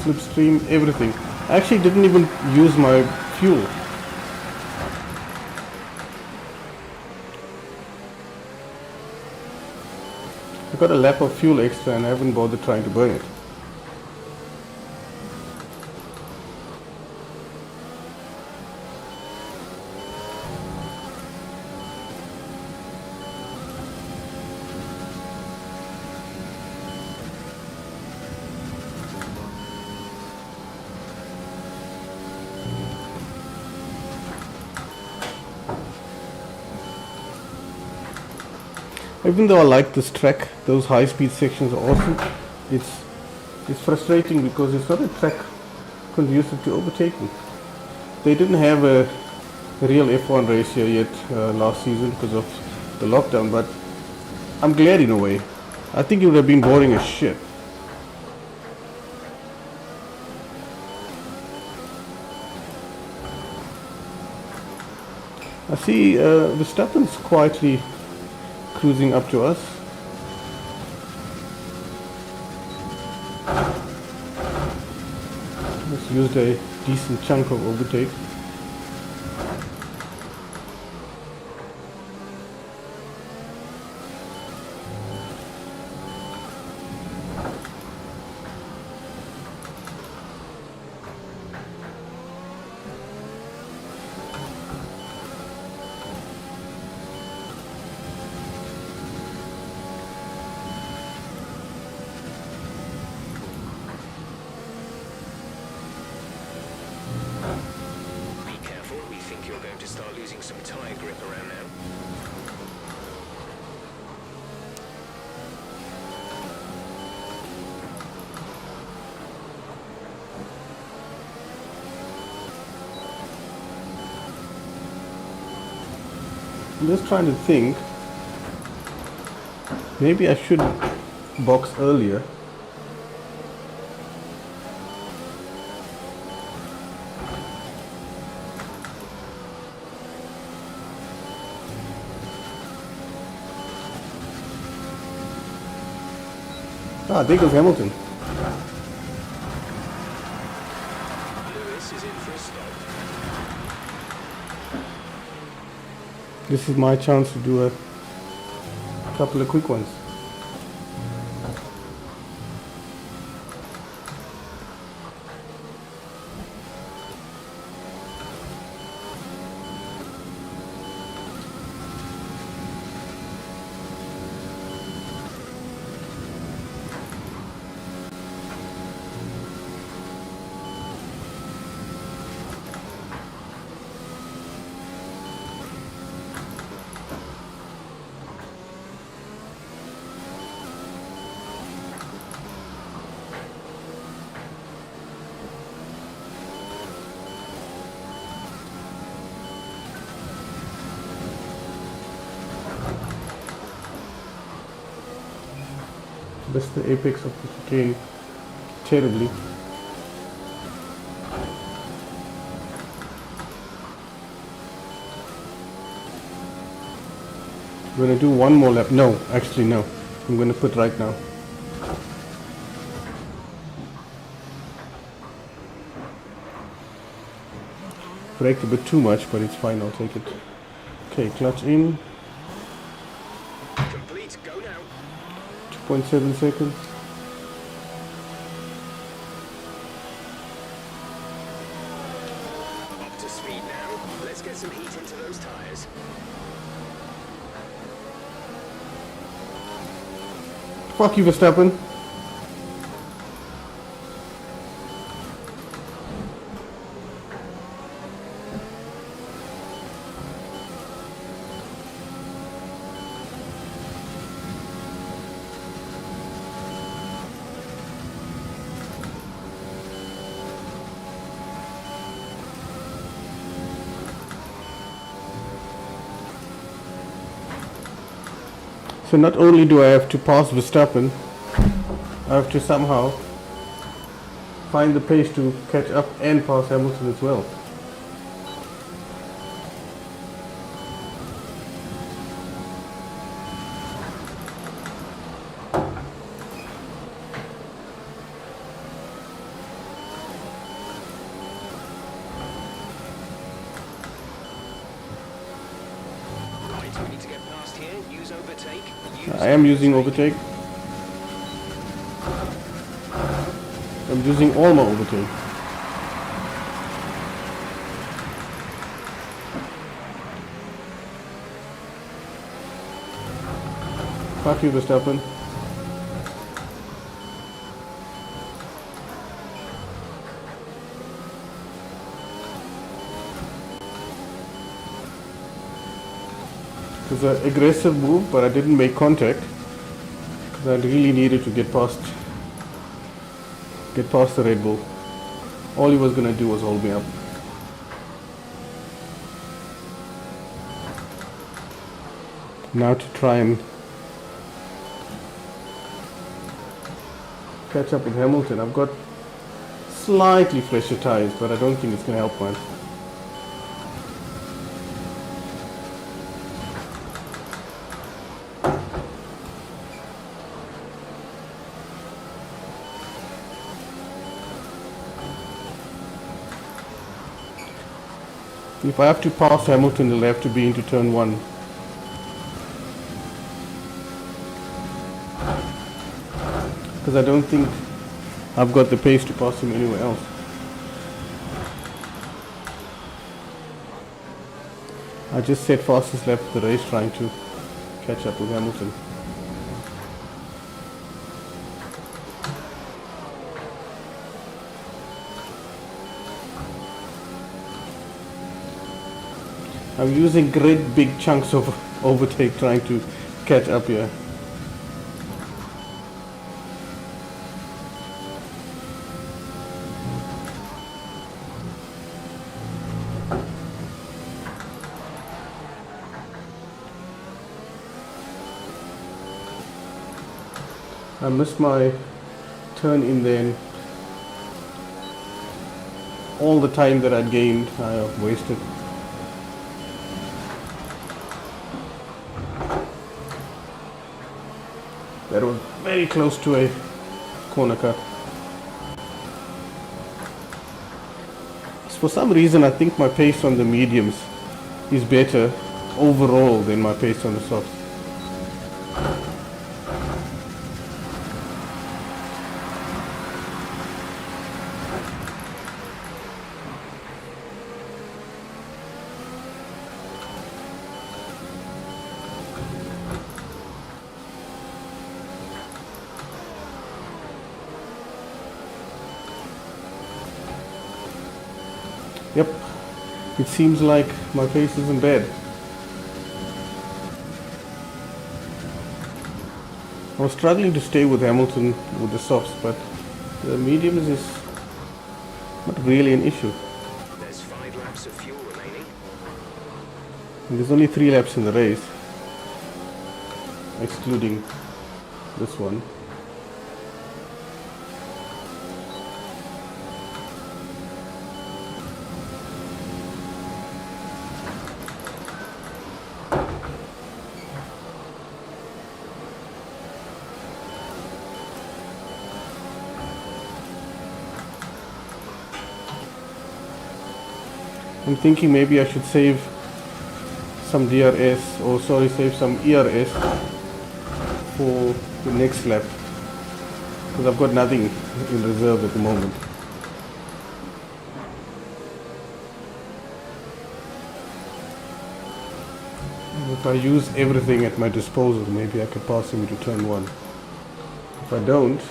slipstream, everything. I actually didn't even use my fuel. I got a lap of fuel extra and I haven't bothered trying to burn it. Even though I like this track, those high-speed sections are awesome. It's frustrating because it's not a track conducive to overtaking. They didn't have a real F1 race here yet last season because of the lockdown, but I'm glad in a way. I think it would have been boring as shit. I see Verstappen's quietly cruising up to us. Let's use a decent chunk of overtake. You're going to start losing some tyre grip around now. I'm just trying to think. Maybe I should box earlier. Ah, there goes Hamilton. Lewis is in for a stop. This is my chance to do a couple of quick ones. That's the apex of the chicane. Terribly. I'm gonna do one more lap. No, actually no. I'm gonna put right now. Braked a bit too much, but it's fine, I'll take it. Okay, clutch in. Complete, go now. 2.7 seconds. Up to speed now. Let's get some heat into those tyres. Fuck you, Verstappen. So not only do I have to pass Verstappen, I have to somehow find the pace to catch up and pass Hamilton as well. use overtake. I am using overtake. I'm using all my overtake. Fuck you, Verstappen. It was an aggressive move, but I didn't make contact because I really needed to get past the Red Bull. All he was gonna do was hold me up. Now to try and catch up with Hamilton. I've got slightly fresher tires, but I don't think it's gonna help much. If I have to pass Hamilton, it'll have to be into turn 1. Because I don't think I've got the pace to pass him anywhere else. I just set fastest lap of the race trying to catch up with Hamilton. I'm using great big chunks of overtake trying to catch up here. I missed my turn in there and all the time that I'd gained I wasted. That was very close to a corner cut. For some reason I think my pace on the mediums is better overall than my pace on the softs. Yep, it seems like my pace isn't bad. I was struggling to stay with Hamilton with the softs, but the mediums is not really an issue. There's 5 laps of fuel remaining. And there's only 3 laps in the race, excluding this one. I'm thinking maybe I should save some DRS, or sorry, save some ERS for the next lap, because I've got nothing in reserve at the moment. If I use everything at my disposal, maybe I could pass him into turn 1. If I don't,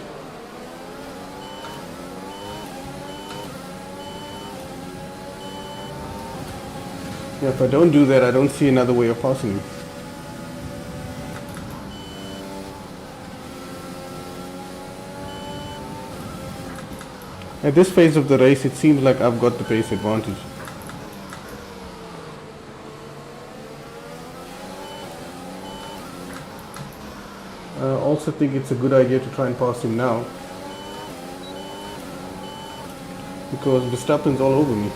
if I don't do that, I don't see another way of passing him. At this phase of the race, it seems like I've got the pace advantage. I also think it's a good idea to try and pass him now, because Verstappen's all over me.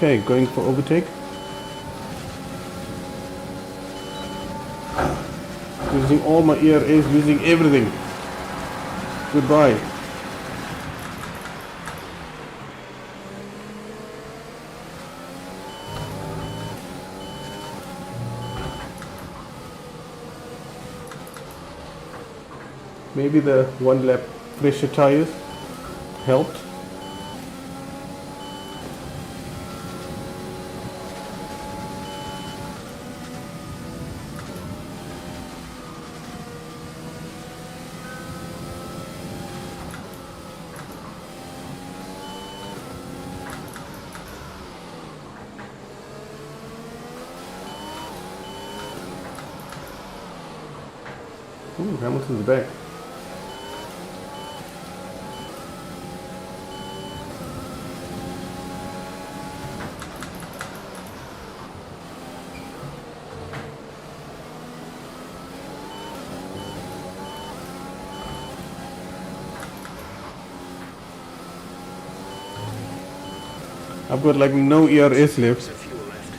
Okay, going for overtake. Using all my ERAs, using everything. Goodbye. Maybe the one lap fresher tires helped. Ooh, Hamilton's back. I've got like no ERS left. So fuel left.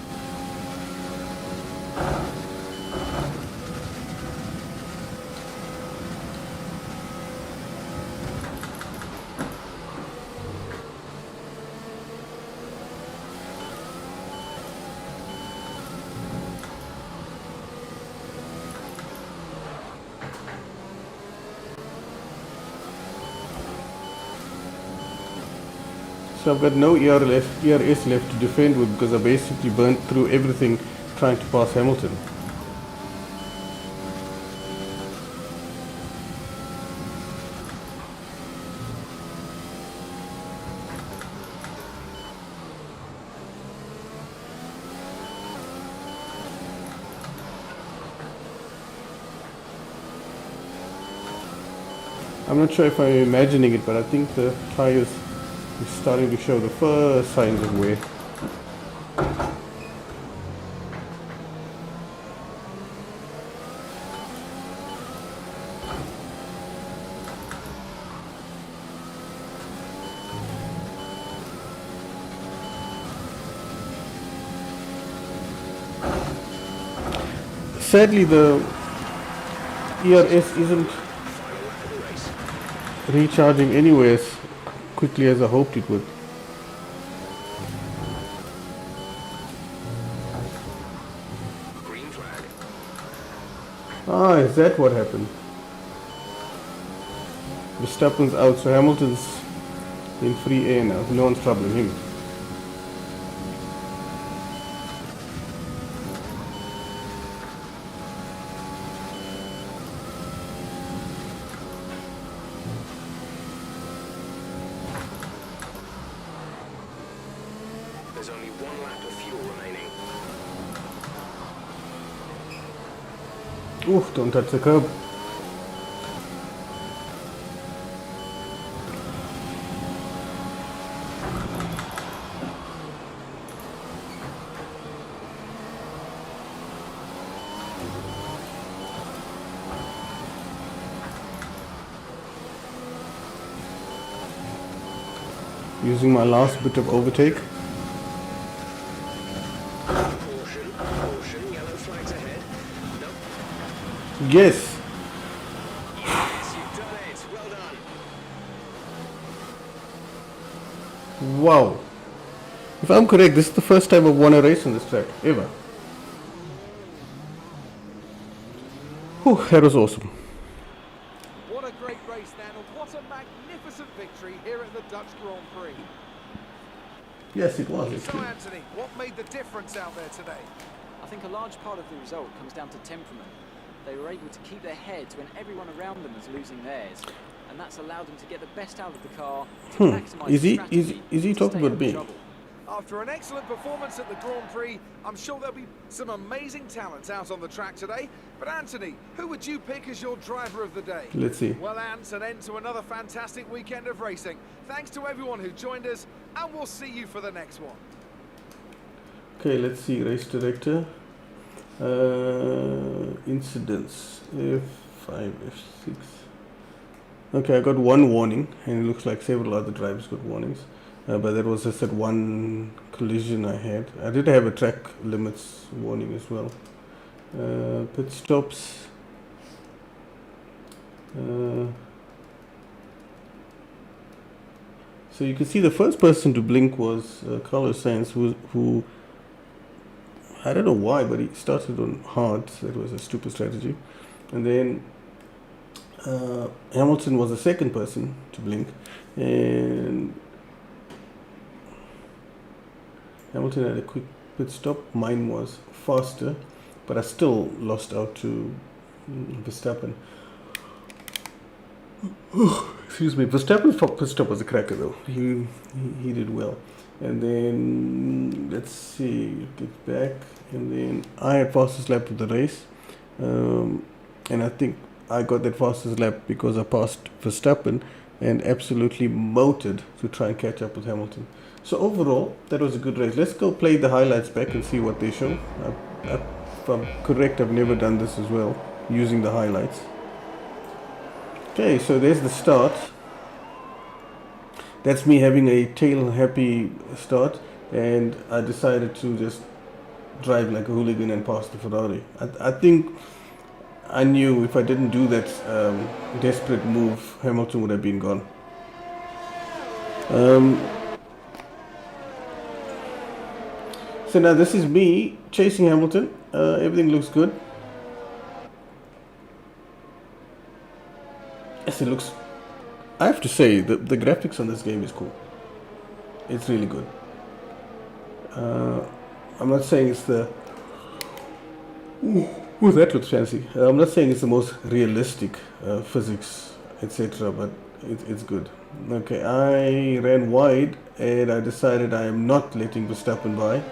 So I've got no ERS left to defend with because I basically burnt through everything trying to pass Hamilton. I'm not sure if I'm imagining it, but I think the tires are starting to show the first signs of wear. Sadly, the ERS isn't Final lap of the race. recharging anywhere as quickly as I hoped it would. Green flag. Ah, is that what happened? Verstappen's out, so Hamilton's in free air now. No one's troubling him. There's only one lap of fuel remaining. Oof, don't touch the curb. Using my last bit of overtake. Caution, yellow flags ahead. Nope. Yes! Yes, you've done it. Well done. Wow! If I'm correct, this is the first time I've won a race on this track, ever. Whew, that was awesome. What a great race, Dan, and what a magnificent victory here at the Dutch Grand Prix. Yes, it was. So, Anthony, what made the difference out there today? I think a large part of the result comes down to temperament. They were able to keep their heads when everyone around them was losing theirs, and that's allowed them to get the best out of the car to maximise Is he- strategy is he to talking stay about out of me? trouble. After an excellent performance at the Grand Prix, I'm sure there'll be some amazing talents out on the track today. But Anthony, who would you pick as your driver of the day? Let's see. Well, Ant, an end to another fantastic weekend of racing. Thanks to everyone who joined us, and we'll see you for the next one. Okay, let's see. Race director. Incidents. F5, F6. Okay, I got one warning, and it looks like several other drivers got warnings. But that was just that one collision I had. I did have a track limits warning as well. Pit stops. So you can see the first person to blink was Carlos Sainz, who I don't know why, but he started on hard. So that was a stupid strategy. And then Hamilton was the second person to blink, and Hamilton had a quick pit stop. Mine was faster, but I still lost out to Verstappen. Excuse me. Verstappen's pit stop was a cracker though. He did well. And then let's see, get back. And then I had fastest lap of the race, and I think I got that fastest lap because I passed Verstappen and absolutely motored to try and catch up with Hamilton. So overall, that was a good race. Let's go play the highlights back and see what they show. If I'm correct, I've never done this as well, using the highlights. Okay, so there's the start. That's me having a tail happy start, and I decided to just drive like a hooligan and pass the Ferrari. I think I knew if I didn't do that desperate move, Hamilton would have been gone. So now this is me chasing Hamilton. Everything looks good. Yes, it looks. I have to say the graphics on this game is cool. It's really good. I'm not saying it's the. Ooh, that looks fancy. I'm not saying it's the most realistic physics, etc., but it's good. Okay, I ran wide and I decided I am not letting Verstappen by.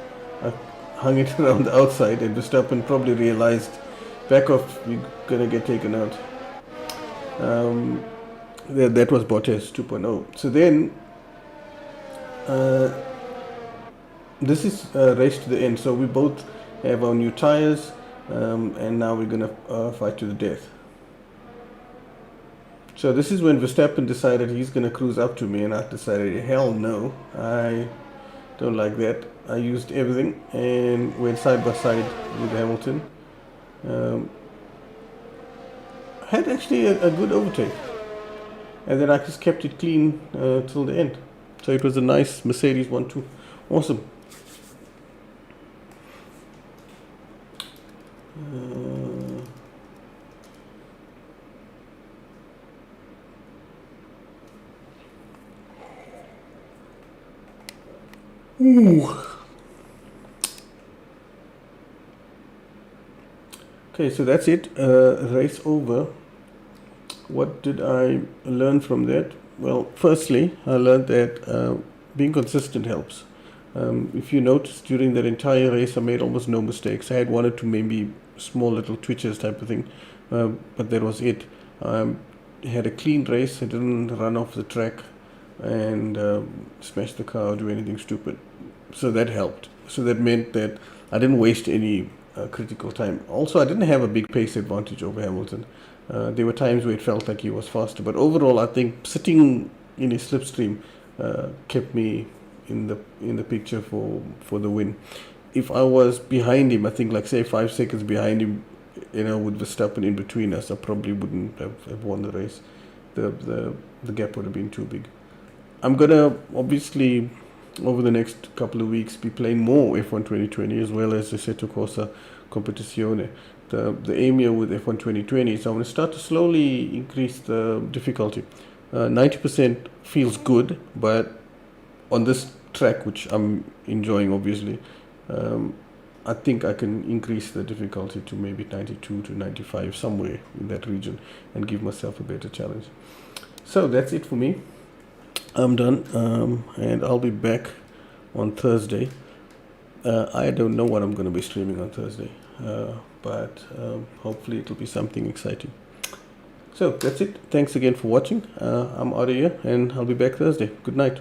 I hung it around the outside, and Verstappen probably realized, back off, you're gonna get taken out. That was Bottas 2.0. So then, this is race to the end. So we both have our new tires, and now we're gonna fight to the death. So this is when Verstappen decided he's gonna cruise up to me, and I decided, hell no, I don't like that. I used everything and went side by side with Hamilton. Had actually a good overtake, and then I just kept it clean till the end. So it was a nice Mercedes 1-2. Awesome. Okay, so that's it. Race over. What did I learn from that? Well, firstly, I learned that being consistent helps. If you notice, during that entire race, I made almost no mistakes. I had one or two maybe small little twitches type of thing, but that was it. I had a clean race. I didn't run off the track and smash the car or do anything stupid. So that helped. So that meant that I didn't waste any critical time. Also, I didn't have a big pace advantage over Hamilton. There were times where it felt like he was faster, but overall, I think sitting in his slipstream kept me in the picture for the win. If I was behind him, I think like say 5 seconds behind him, with Verstappen in between us, I probably wouldn't have won the race. The gap would have been too big. I'm gonna obviously over the next couple of weeks be playing more F1 2020 as well as the Assetto Corsa Competizione. The aim here with F1 2020 is I want to start to slowly increase the difficulty. 90% feels good, but on this track, which I'm enjoying obviously, I think I can increase the difficulty to maybe 92 to 95, somewhere in that region, and give myself a better challenge. So that's it for me. I'm done, and I'll be back on Thursday. I don't know what I'm going to be streaming on Thursday, but hopefully it'll be something exciting. So that's it. Thanks again for watching. I'm out of here, and I'll be back Thursday. Good night.